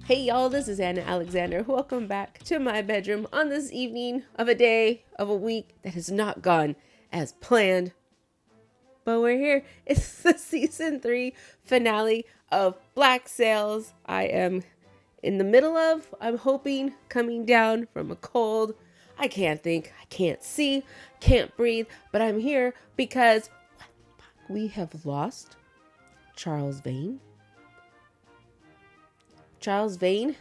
Hey y'all, this is Anna Alexander. Welcome back to my bedroom on this evening of a day of a week that has not gone as planned. But we're here. It's the season 3 finale of Black Sails. I am in the middle of, I'm hoping, coming down from a cold. I can't think, I can't see, can't breathe, but I'm here because we have lost Charles Vane. Charles Vane,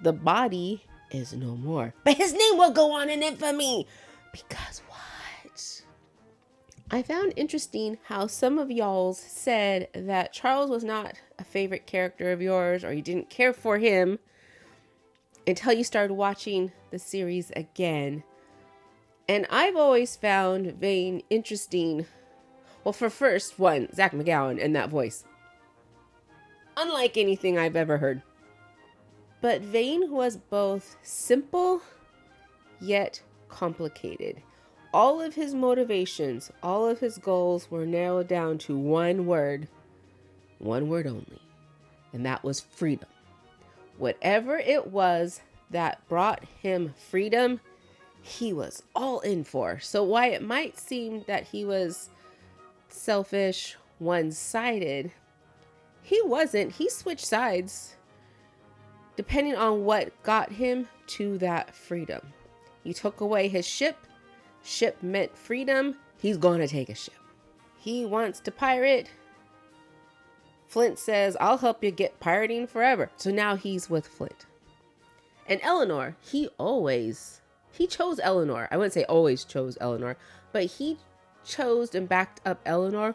the body is no more, but his name will go on in infamy. Because what? I found interesting how some of y'all said that Charles was not a favorite character of yours, or you didn't care for him until you started watching the series again. And I've always found Vane interesting. Well, for first one, Zach McGowan and that voice. Unlike anything I've ever heard. But Vane was both simple yet complicated. All of his motivations, all of his goals were narrowed down to one word only, and that was freedom. Whatever it was that brought him freedom, he was all in for. So while it might seem that he was selfish, one-sided, he wasn't. He switched sides depending on what got him to that freedom. You took away his ship. Ship meant freedom. He's going to take a ship. He wants to pirate. Flint says, I'll help you get pirating forever. So now he's with Flint. And Eleanor, he chose Eleanor. I wouldn't say always chose Eleanor, but he chose and backed up Eleanor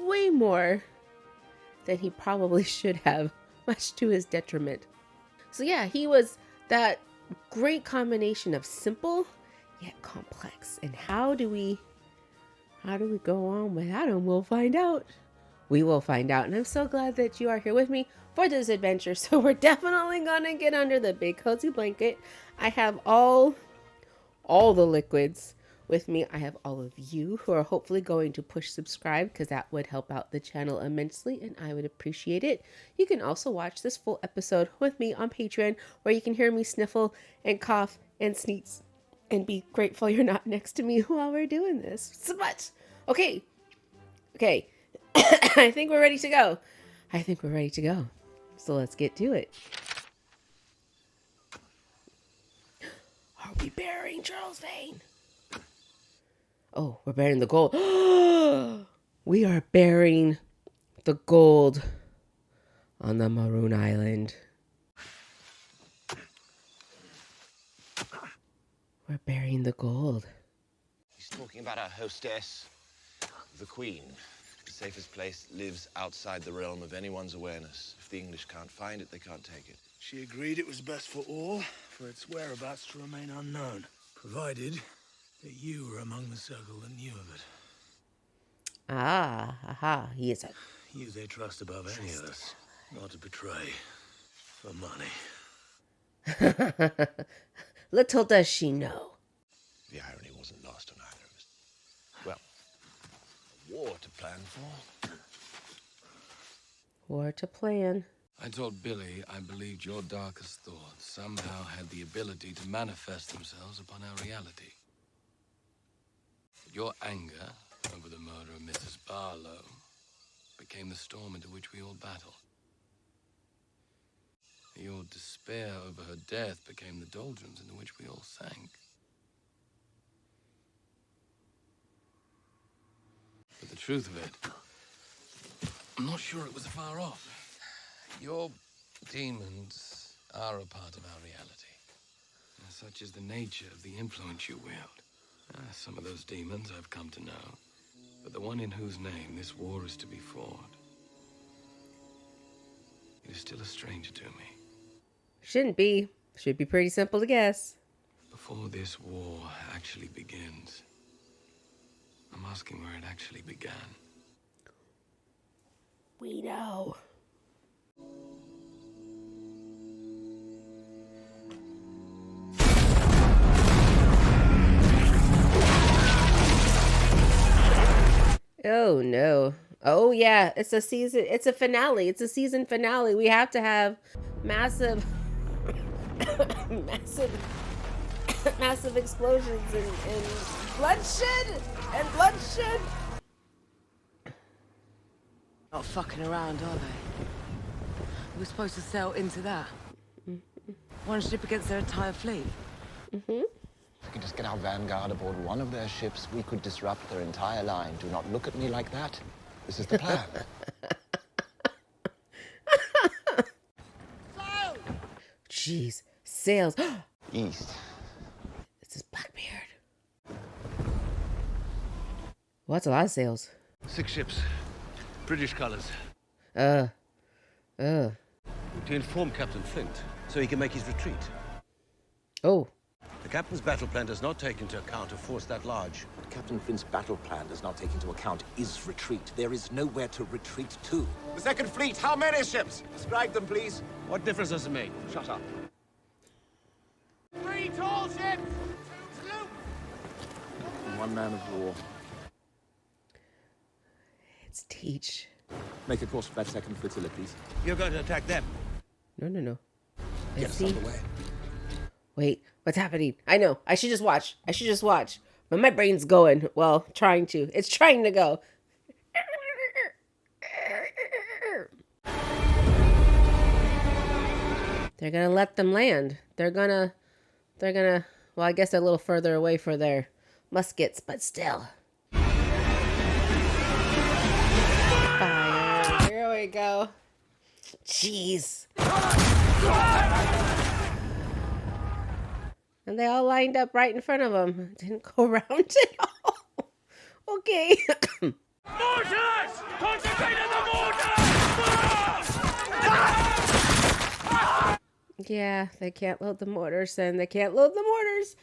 way more than he probably should have, much to his detriment. So yeah, he was that great combination of simple yet complex. And how do we go on without him? We'll find out. We will find out. And I'm so glad that you are here with me for this adventure. So we're definitely gonna get under the big cozy blanket. I have all the liquids with me. I have all of you who are hopefully going to push subscribe, because that would help out the channel immensely and I would appreciate it. You can also watch this full episode with me on Patreon, where you can hear me sniffle and cough and sneeze and be grateful you're not next to me while we're doing this. So much. Okay. I think we're ready to go. So let's get to it. Are we burying Charles Vane? Oh, we're burying the gold. We are burying the gold on the Maroon Island. We're burying the gold. He's talking about our hostess, the Queen. The safest place lives outside the realm of anyone's awareness. If the English can't find it, they can't take it. She agreed it was best for all, for its whereabouts to remain unknown, provided that you were among the circle that knew of it. He is a... You they trust above any of us, not to betray for money. Little does she know. The irony wasn't lost on either of us. Well, a war to plan for. War to plan. I told Billy I believed your darkest thoughts somehow had the ability to manifest themselves upon our reality. Your anger over the murder of Mrs. Barlow became the storm into which we all battled. Your despair over her death became the doldrums into which we all sank. But the truth of it, I'm not sure it was far off. Your demons are a part of our reality. And such is the nature of the influence you wield. Some of those demons I've come to know, but the one in whose name this war is to be fought, it is still a stranger to me. Shouldn't be. Should be pretty simple to guess. Before this war actually begins, I'm asking where it actually began. We know. Oh no. Oh yeah, it's a season. It's a finale. It's a season finale. We have to have massive, massive, massive explosions and bloodshed and bloodshed. Not fucking around, are they? We're supposed to sail into that. One ship against their entire fleet. If we could just get our vanguard aboard one of their ships, we could disrupt their entire line. Do not look at me like that. This is the plan. Jeez, sails. East. This is Blackbeard. Well, that's a lot of sails. 6 ships. British colors. To inform Captain Flint, so he can make his retreat. Oh. The captain's battle plan does not take into account a force that large. Captain Flint's battle plan does not take into account his retreat. There is nowhere to retreat to. The second fleet, how many ships? Describe them, please. What difference does it make? Shut up. 3 tall ships! Salute! And 1 man of war. It's Teach. Make a course for that second flotilla, please. You're going to attack them. No. Get us underway. Wait, what's happening? I know. I should just watch. But my brain's going. Well, trying to. It's trying to go. They're gonna let them land. They're gonna, well, I guess they're a little further away for their muskets, but still. Fire. Here we go. Jeez. And they all lined up right in front of him. Didn't go around at all. Okay. Mortars! Concentrate on the mortars! Yeah, they can't load the mortars, and they can't load the mortars.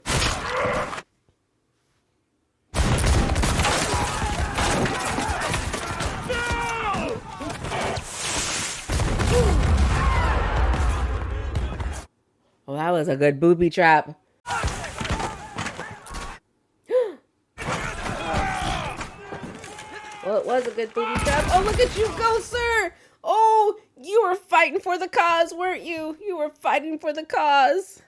Well, that was a good booby trap. Well, it was a good booby trap. Oh, look at you go, sir! Oh, you were fighting for the cause, weren't you? You were fighting for the cause.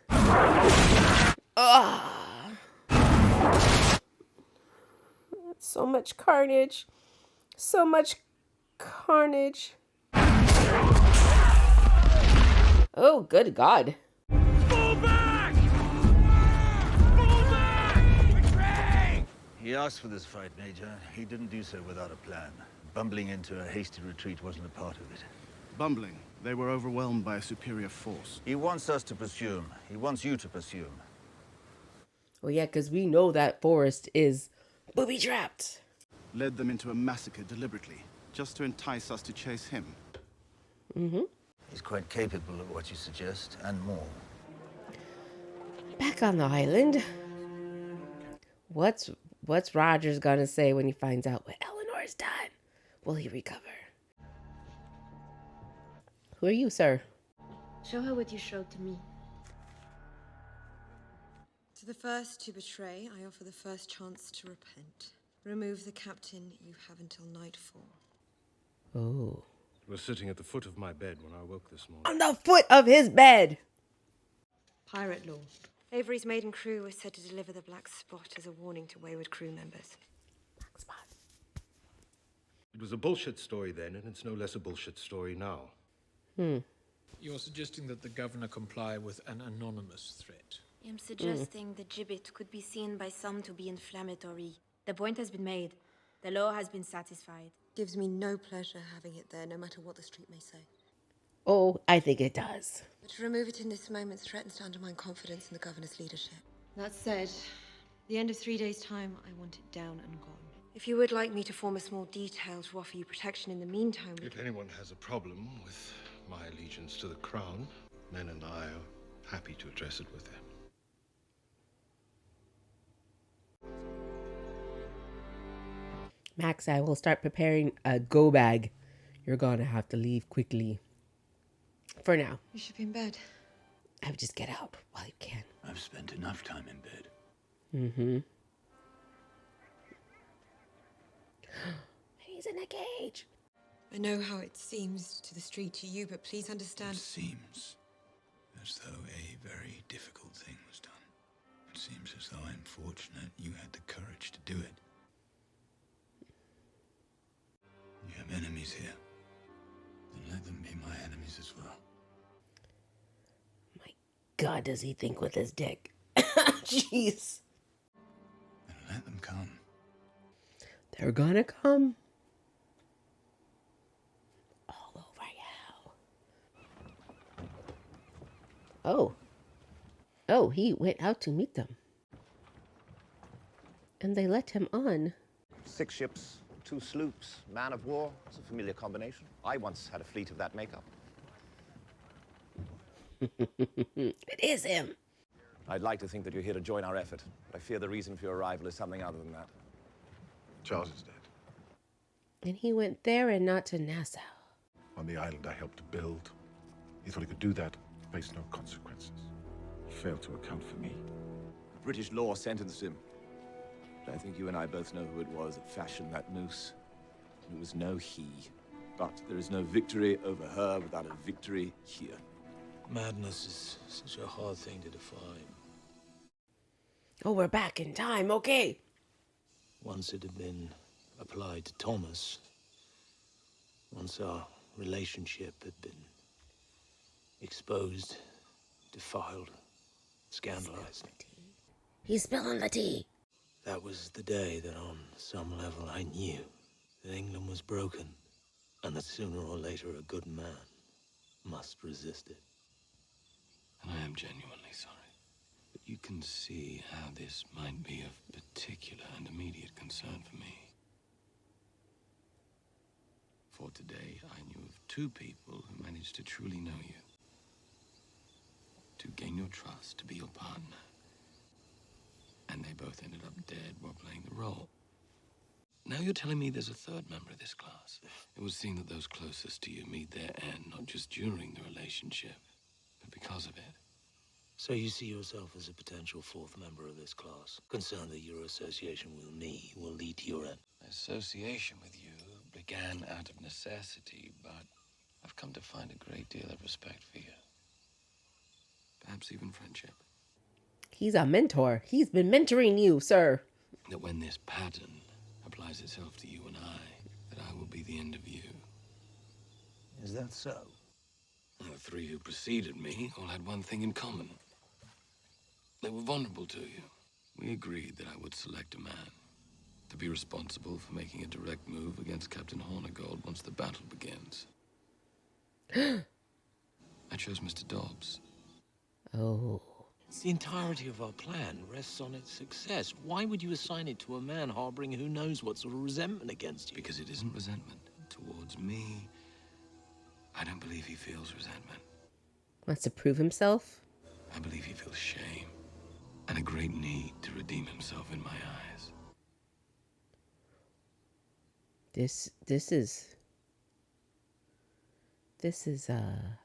Ah. So much carnage. So much carnage. Oh, good God. Fall back! Fall back! Betray! He asked for this fight, Major. He didn't do so without a plan. Bumbling into a hasty retreat wasn't a part of it. Bumbling. They were overwhelmed by a superior force. He wants us to pursue him. He wants you to pursue him. Well, yeah, because we know that forest is booby-trapped. Led them into a massacre deliberately, just to entice us to chase him. Mm-hmm. He's quite capable of what you suggest, and more. Back on the island. What's Rogers gonna say when he finds out what Eleanor's done? Will he recover? Who are you, sir? Show her what you showed to me. To the first to betray, I offer the first chance to repent. Remove the captain. You have until nightfall. Oh. He was sitting at the foot of my bed when I woke this morning. On the foot of his bed! Pirate law. Avery's maiden crew was said to deliver the Black Spot as a warning to wayward crew members. Black Spot. It was a bullshit story then, and it's no less a bullshit story now. You're suggesting that the governor comply with an anonymous threat. I'm suggesting the gibbet could be seen by some to be inflammatory. The point has been made. The law has been satisfied. Gives me no pleasure having it there, no matter what the street may say. Oh, I think it does. But to remove it in this moment threatens to undermine confidence in the governor's leadership. That said, the end of 3 days' time, I want it down and gone. If you would like me to form a small detail to offer you protection in the meantime... If anyone has a problem with my allegiance to the crown, Men and I are happy to address it with them. Max, I will start preparing a go bag. You're gonna have to leave quickly. For now. You should be in bed. I would just get out while you can. I've spent enough time in bed. Mm-hmm. I need He's in a cage. I know how it seems to the street to you, but please understand. It seems as though a very difficult thing was done. It seems as though I'm fortunate you had the courage to do it. You have enemies here. Then let them be my enemies as well. My God, does he think with his dick? Jeez. Then let them come. They're gonna come. All over you. Oh. Oh, he went out to meet them. And they let him on. 6 ships, 2 sloops, man of war. It's a familiar combination. I once had a fleet of that makeup. It is him. I'd like to think that you're here to join our effort, but I fear the reason for your arrival is something other than that. Charles is dead. And he went there and not to Nassau. On the island I helped to build. He thought he could do that, face no consequences. He failed to account for me. British law sentenced him. But I think you and I both know who it was that fashioned that noose. It was no he. But there is no victory over her without a victory here. Madness is such a hard thing to define. Oh, we're back in time. Okay. Once it had been applied to Thomas. Once our relationship had been exposed, defiled, scandalized. He's spilling the tea. That was the day that on some level I knew that England was broken and that sooner or later a good man must resist it. And I am genuinely sorry. But you can see how this might be of particular and immediate concern for me. For today, I knew of 2 people who managed to truly know you. To gain your trust, to be your partner. And they both ended up dead while playing the role. Now you're telling me there's a 3rd member of this class. It would seem that those closest to you meet their end, not just during the relationship, but because of it. So you see yourself as a potential 4th member of this class, concerned that your association with me will lead to your end. My association with you began out of necessity, but I've come to find a great deal of respect for you. Perhaps even friendship. He's a mentor. He's been mentoring you, sir. That when this pattern applies itself to you and I, that I will be the end of you. Is that so? The 3 who preceded me all had one thing in common. They were vulnerable to you. We agreed that I would select a man to be responsible for making a direct move against Captain Hornigold once the battle begins. I chose Mr. Dobbs. Oh. The entirety of our plan rests on its success. Why would you assign it to a man harboring who knows what sort of resentment against you? Because it isn't resentment towards me. I don't believe he feels resentment. Wants to prove himself? I believe he feels shame and a great need to redeem himself in my eyes. This is a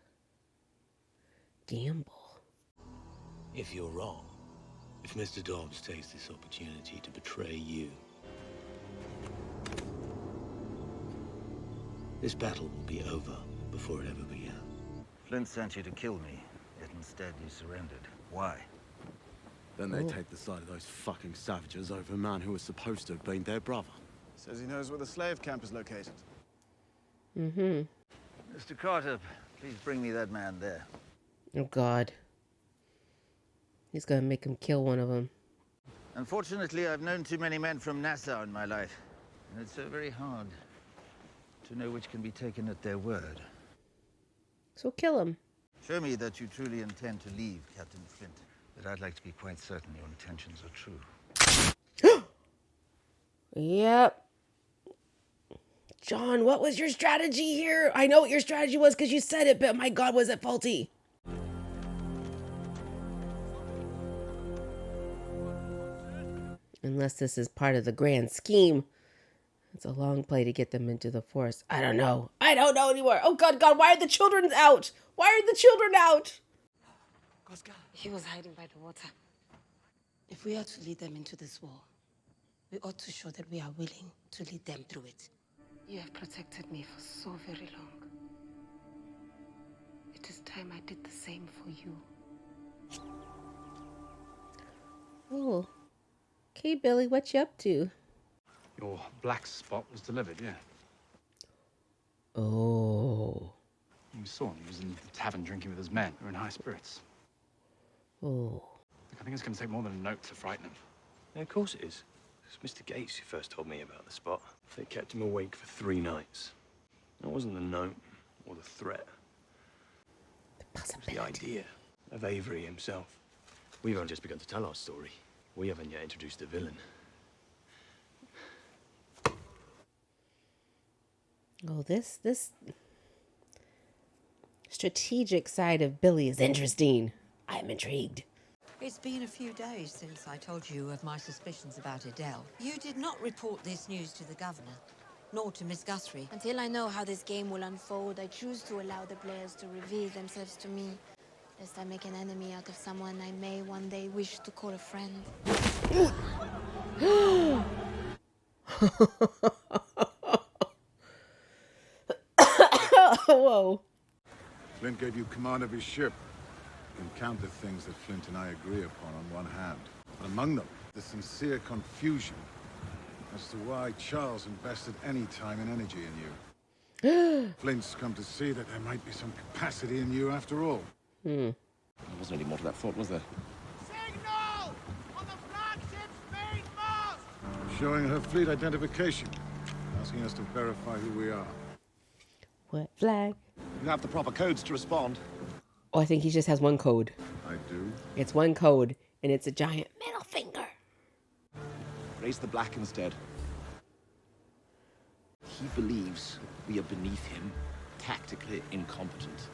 gamble. If you're wrong, if Mr. Dobbs takes this opportunity to betray you, this battle will be over before it ever began. Flint sent you to kill me, yet instead you surrendered. Why? Then they take the side of those fucking savages over a man who was supposed to have been their brother. Says he knows where the slave camp is located. Mm-hmm. Mr. Carter, please bring me that man there. Oh, God. He's gonna make him kill one of them. Unfortunately, I've known too many men from Nassau in my life, and it's so very hard to know which can be taken at their word. So kill him. Show me that you truly intend to leave, Captain Flint. But I'd like to be quite certain your intentions are true. Yep. John, what was your strategy here? I know what your strategy was because you said it, but my God, was it faulty? Unless this is part of the grand scheme. It's a long play to get them into the forest. I don't know. I don't know anymore. Oh, God, why are the children out? Why are the children out? He was hiding by the water. If we are to lead them into this war, we ought to show that we are willing to lead them through it. You have protected me for so very long. It is time I did the same for you. Oh. Okay, Billy, what you up to? Your black spot was delivered, yeah. Oh. You saw him. He was in the tavern drinking with his men. They were in high spirits. Oh. I think it's going to take more than a note to frighten him. Yeah, of course it is. It was Mr. Gates who first told me about the spot. They kept him awake for 3 nights. It wasn't the note or the threat. It was the idea of Avery himself. We've only just begun to tell our story. We haven't yet introduced the villain. Oh, this strategic side of Billy is interesting. I'm intrigued. It's been a few days since I told you of my suspicions about Adele. You did not report this news to the governor, nor to Miss Guthrie. Until I know how this game will unfold, I choose to allow the players to reveal themselves to me, lest I make an enemy out of someone I may one day wish to call a friend. Whoa. Flint gave you command of his ship. You can count the things that Flint and I agree upon on one hand. But among them, the sincere confusion as to why Charles invested any time and energy in you. Flint's come to see that there might be some capacity in you after all. There wasn't any more to that thought, was there? Signal! On the flagship's main mast! Showing her fleet identification, asking us to verify who we are. What flag? You have the proper codes to respond. Oh, I think he just has one code. I do. It's one code, and it's a giant middle finger. Raise the black instead. He believes we are beneath him, tactically incompetent.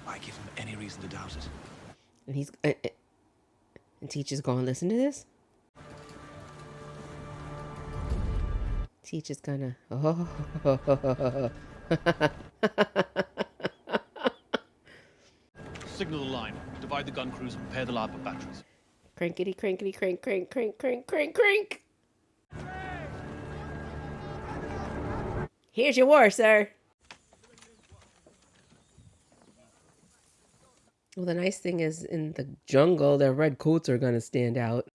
Why give him any reason to doubt it? And he's and Teach is going to listen to this. Teach is gonna. Oh. Signal the line. Divide the gun crews and prepare the larboard batteries. Crankety, crankety, crank, crank, crank, crank, crank, crank. Here's your war, sir. Well, the nice thing is in the jungle, their red coats are going to stand out.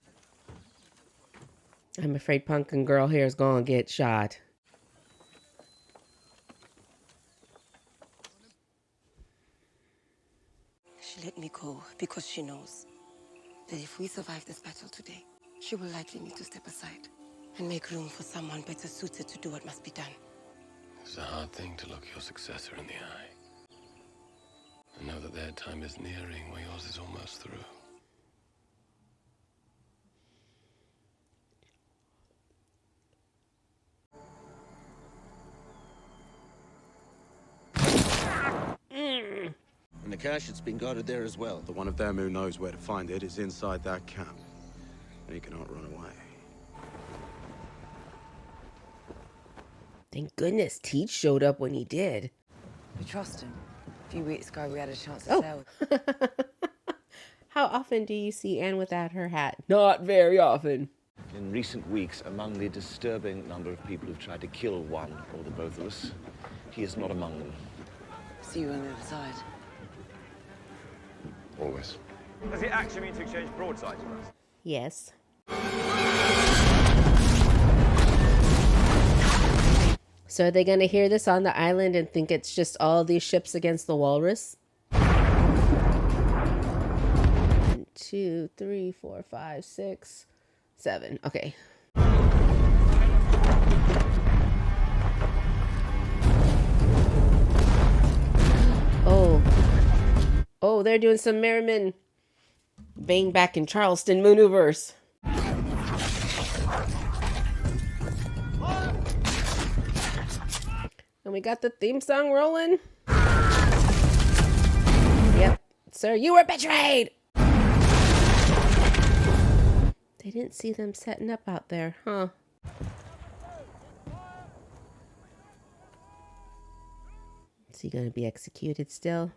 I'm afraid Pumpkin Girl here is going to get shot. She let me go because she knows that if we survive this battle today, she will likely need to step aside and make room for someone better suited to do what must be done. It's a hard thing to look your successor in the eye and know that their time is nearing where yours is almost through. And the cache, it's been guarded there as well. The one of them who knows where to find it is inside that camp. And he cannot run away. Thank goodness Teach showed up when he did. We trust him. A few weeks ago, we had a chance to sail. How often do you see Anne without her hat? Not very often. In recent weeks, among the disturbing number of people who've tried to kill one or the both of us, he is not among them. See you on the other side. Always. Does it actually mean to exchange broadsides with us? Yes. So are they going to hear this on the island and think it's just all these ships against the walrus? 1, 2, 3, 4, 5, 6, 7. Okay. Oh, they're doing some Merriman Vane back in Charleston maneuvers. And we got the theme song rolling. Yep. Sir, you were betrayed! They didn't see them setting up out there, huh? Is he gonna be executed still?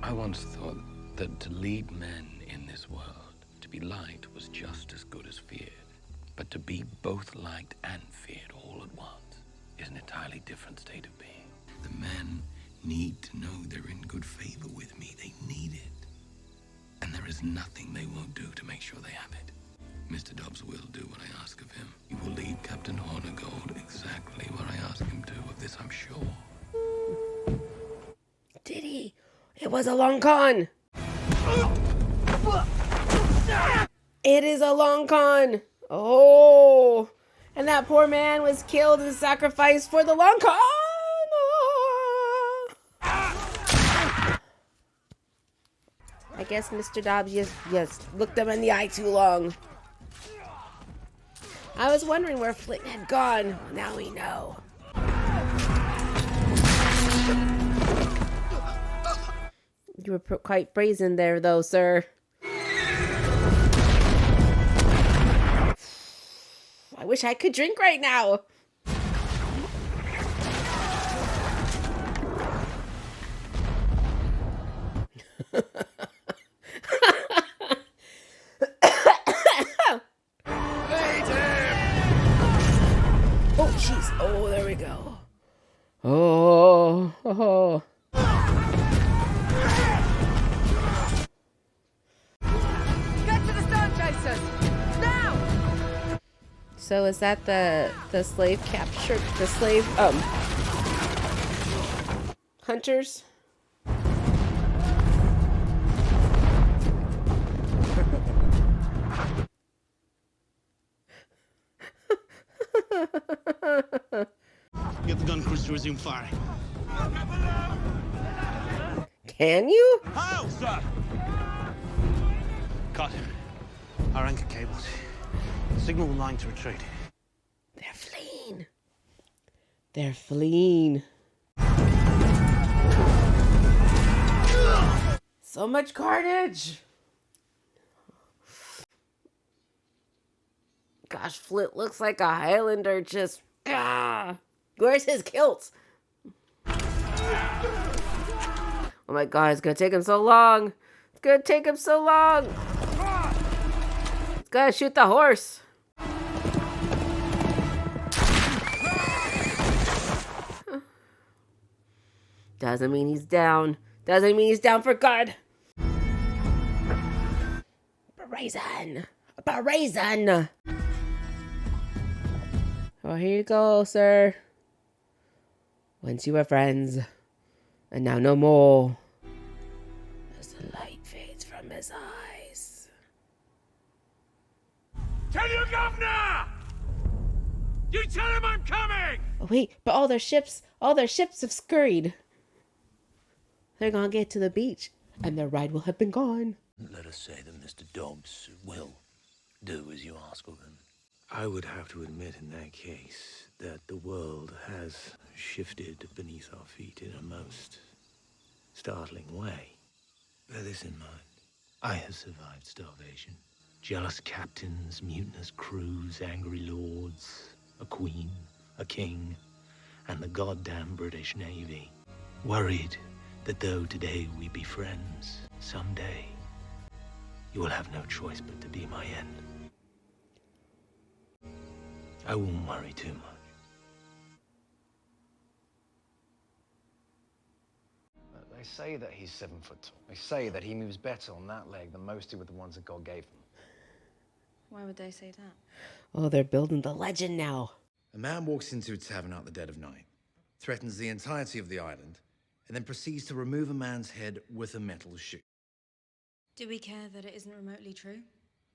I once thought that to lead men in this world, to be liked was just as good as feared. But to be both liked and feared all at once, is an entirely different state of being. The men need to know they're in good favor with me. They need it. And there is nothing they won't do to make sure they have it. Mr. Dobbs will do what I ask of him. He will lead Captain Hornigold exactly where I ask him to. Of this I'm sure. Did he? It was a long con. It is a long con. Oh. And that poor man was killed and sacrificed for the long con. I guess Mr. Dobbs just looked them in the eye too long. I was wondering where Flint had gone. Well, now we know. You were quite brazen there, though, sir. I wish I could drink right now. Oh, jeez. Oh, there we go. Oh. Get to the stone chasers! Now! So is that the slave captured, the slave, hunters? Get the gun crews to resume firing. Can you? How, sir? Cut. Our anchor cables. Signal the line to retreat. They're fleeing. They're fleeing. So much carnage. Gosh, Flint looks like a Highlander just... Where's his kilt? Oh my god, it's gonna take him so long. It's gonna take him so long. It's gonna shoot the horse. Doesn't mean he's down. Doesn't mean he's down for good. Brazen. Brazen. Oh, here you go, sir. Once you were friends, and now no more. As the light fades from his eyes. Tell your governor! You tell him I'm coming! Oh, wait, but all their ships have scurried. They're gonna get to the beach, and their ride will have been gone. Let us say that Mr. Dobbs will do as you ask of him. I would have to admit in that case that the world has shifted beneath our feet in a most startling way. Bear this in mind. I have survived starvation. Jealous captains, mutinous crews, angry lords, a queen, a king, and the goddamn British Navy. Worried that though today we be friends, someday you will have no choice but to be my end. I won't worry too much. They say that he's 7 foot tall. They say that he moves better on that leg than most do with the ones that God gave him. Why would they say that? Oh, they're building the legend now. A man walks into a tavern at the dead of night, threatens the entirety of the island, and then proceeds to remove a man's head with a metal shoe. Do we care that it isn't remotely true?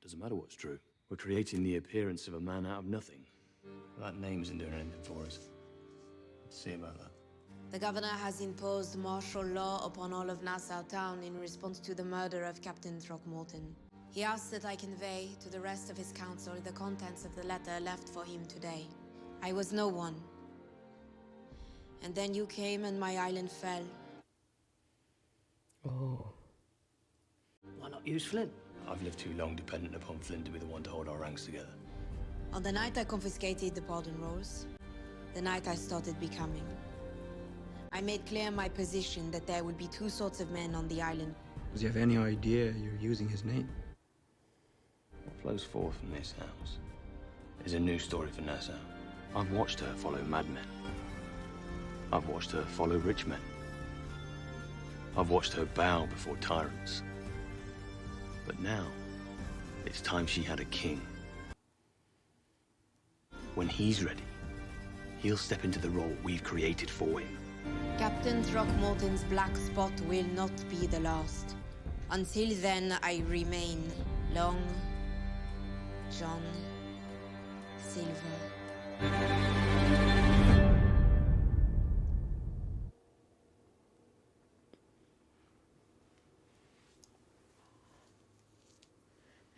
Doesn't matter what's true. We're creating the appearance of a man out of nothing. That name isn't doing anything for us. Let's see about that. The governor has imposed martial law upon all of Nassau town in response to the murder of Captain Throckmorton. He asks that I convey to the rest of his council the contents of the letter left for him today. I was no one. And then you came and my island fell. Oh. Why not use Flint? I've lived too long dependent upon Flint to be the one to hold our ranks together. On the night I confiscated the pardon rolls, the night I started becoming, I made clear my position that there would be two sorts of men on the island. Does he have any idea you're using his name? What flows forth from this house is a new story for Nassau. I've watched her follow madmen. I've watched her follow rich men. I've watched her bow before tyrants. But now, it's time she had a king. When he's ready, he'll step into the role we've created for him. Captain Throckmorton's black spot will not be the last. Until then, I remain Long John Silver.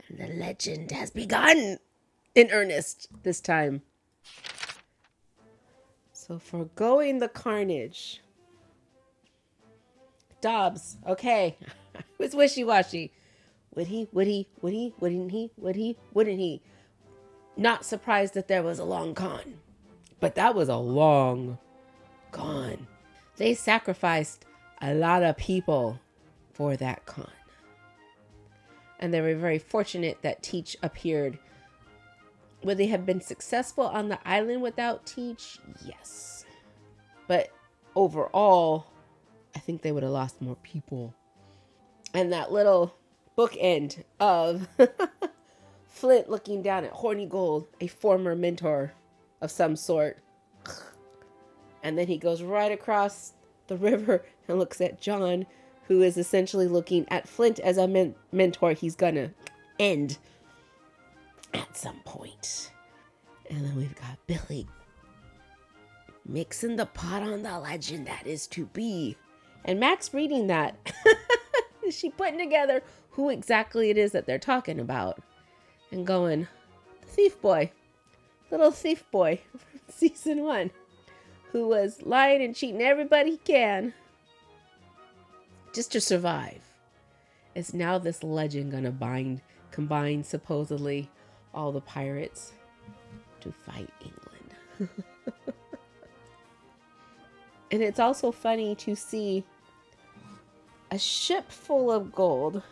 And the legend has begun in earnest this time. So foregoing the carnage. Dobbs, okay. It was wishy-washy. Would he, wouldn't he? Not surprised that there was a long con. But that was a long con. They sacrificed a lot of people for that con. And they were very fortunate that Teach appeared. Would they have been successful on the island without Teach? Yes. But overall, I think they would have lost more people. And that little bookend of Flint looking down at Horny Gold, a former mentor of some sort. And then he goes right across the river and looks at John, who is essentially looking at Flint as a mentor he's gonna end at some point. And then we've got Billy mixing the pot on the legend that is to be. And Max reading that. Is she putting together who exactly it is that they're talking about? And going, the thief boy. Little thief boy from season 1. Who was lying and cheating everybody he can. Just to survive. Is now this legend gonna combine supposedly all the pirates to fight England. And it's also funny to see a ship full of gold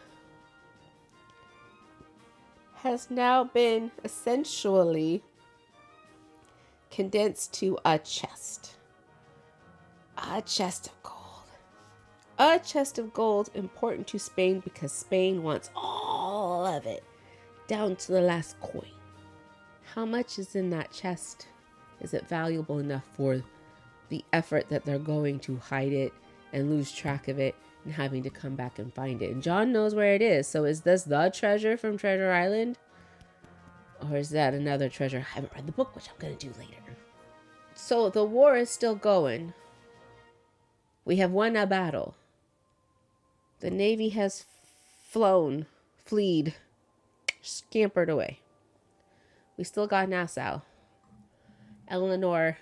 has now been essentially condensed to a chest. A chest of gold. A chest of gold important to Spain because Spain wants all of it, down to the last coin. How much is in that chest? Is it valuable enough for the effort that they're going to hide it and lose track of it and having to come back and find it? And John knows where it is. So is this the treasure from Treasure Island? Or is that another treasure? I haven't read the book, which I'm going to do later. So the war is still going. We have won a battle. The Navy has fled, scampered away. We still got Nassau, Eleanor,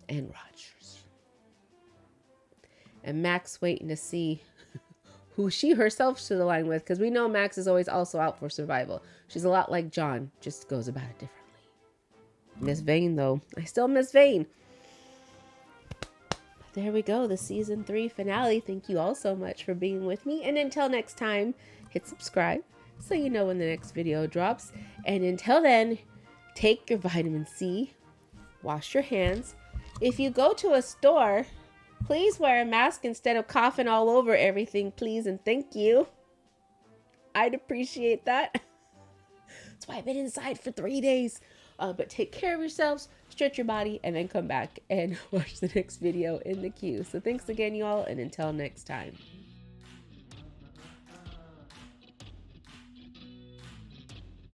and Rogers. And Max waiting to see who she herself should align with, because we know Max is always also out for survival. She's a lot like John, just goes about it differently. Miss Vane, though. I still miss Vane. There we go, the season 3 finale. Thank you all so much for being with me. And until next time, hit subscribe so you know when the next video drops. And until then, take your vitamin C, wash your hands. If you go to a store, please wear a mask instead of coughing all over everything, please, and thank you. I'd appreciate that. That's why I've been inside for 3 days. But take care of yourselves, stretch your body, and then come back and watch the next video in the queue. So thanks again, you all, and until next time.